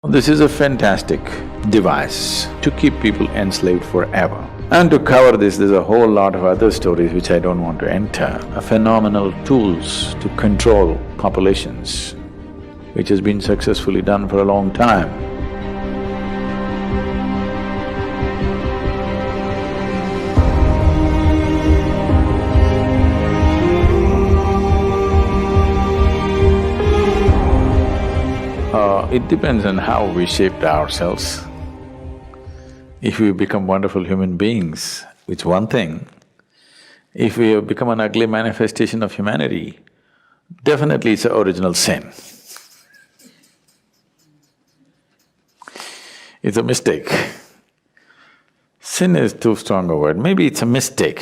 This is a fantastic device to keep people enslaved forever. And to cover this, there's a whole lot of other stories which I don't want to enter. Phenomenal tools to control populations, which has been successfully done for a long time. It depends on how we shaped ourselves. If we become wonderful human beings, it's one thing. If we have become an ugly manifestation of humanity, definitely it's an original sin. It's a mistake. Sin is too strong a word, maybe it's a mistake.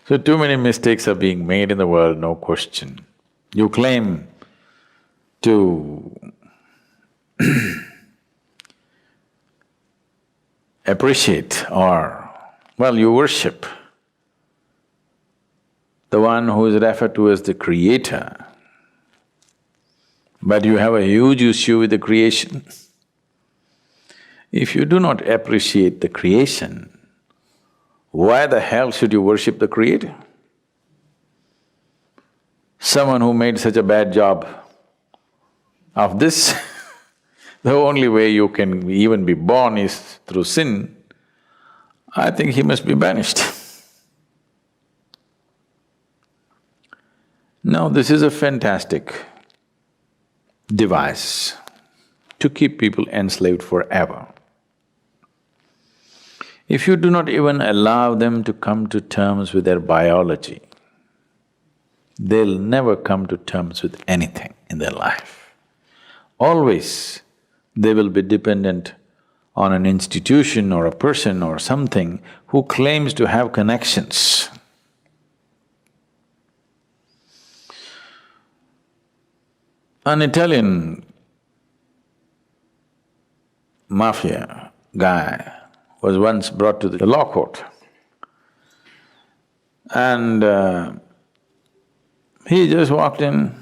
So too many mistakes are being made in the world, no question. You claim to appreciate or, well, you worship the one who is referred to as the creator, but you have a huge issue with the creation. If you do not appreciate the creation, why the hell should you worship the creator? Someone who made such a bad job of this, the only way you can even be born is through sin, I think he must be banished. Now, this is a fantastic device to keep people enslaved forever. If you do not even allow them to come to terms with their biology, they'll never come to terms with anything in their life. Always they will be dependent on an institution or a person or something who claims to have connections. An Italian mafia guy was once brought to the law court and he just walked in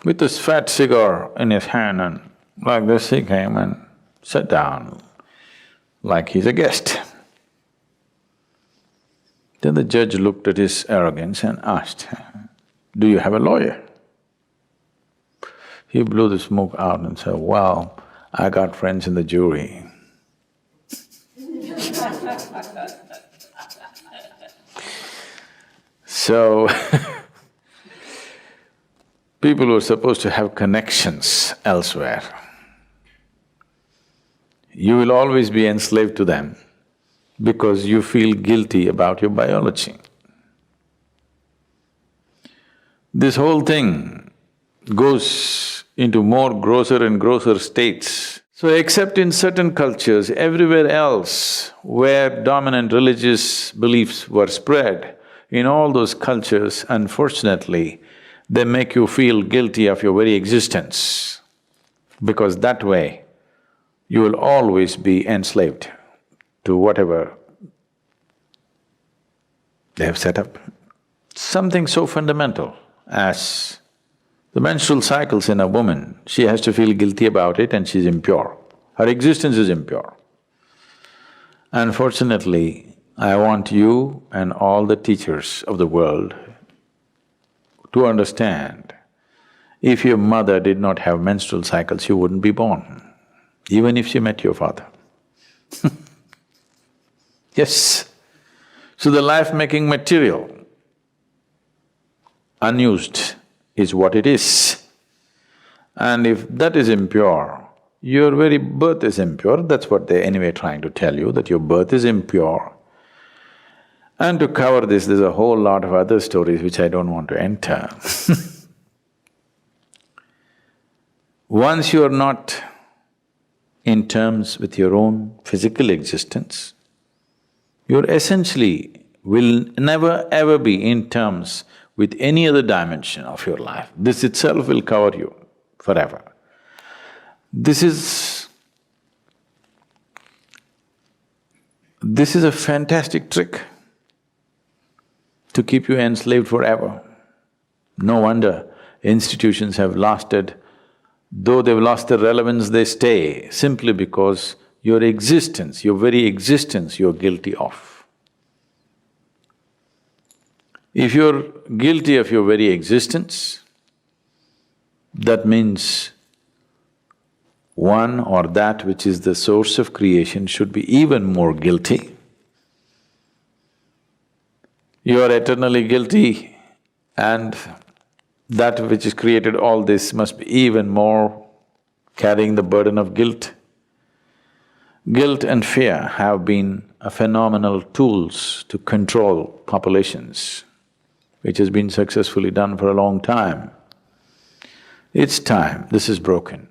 with this fat cigar in his hand and like this he came and sat down like he's a guest. Then the judge looked at his arrogance and asked, "Do you have a lawyer?" He blew the smoke out and said, "Well, I got friends in the jury." So people who are supposed to have connections elsewhere, you will always be enslaved to them because you feel guilty about your biology. This whole thing goes into more grosser and grosser states. So except in certain cultures, everywhere else where dominant religious beliefs were spread, in all those cultures, unfortunately, they make you feel guilty of your very existence, because that way you will always be enslaved to whatever they have set up. Something so fundamental as the menstrual cycles in a woman, she has to feel guilty about it and she's impure. Her existence is impure. Unfortunately, I want you and all the teachers of the world to understand, if your mother did not have menstrual cycles, you wouldn't be born, even if she met your father. Yes. So the life-making material, unused, is what it is. And if that is impure, your very birth is impure, that's what they're anyway trying to tell you, that your birth is impure. And to cover this, there's a whole lot of other stories which I don't want to enter. Once you are not in terms with your own physical existence, you're essentially will never ever be in terms with any other dimension of your life. This itself will cover you forever. This is a fantastic trick to keep you enslaved forever. No wonder institutions have lasted Though they've lost their relevance, they stay simply because your existence, your very existence, you're guilty of. If you're guilty of your very existence, that means one or that which is the source of creation should be even more guilty. You are eternally guilty, and that which has created all this must be even more carrying the burden of guilt. Guilt and fear have been phenomenal tools to control populations, which has been successfully done for a long time. It's time this is broken.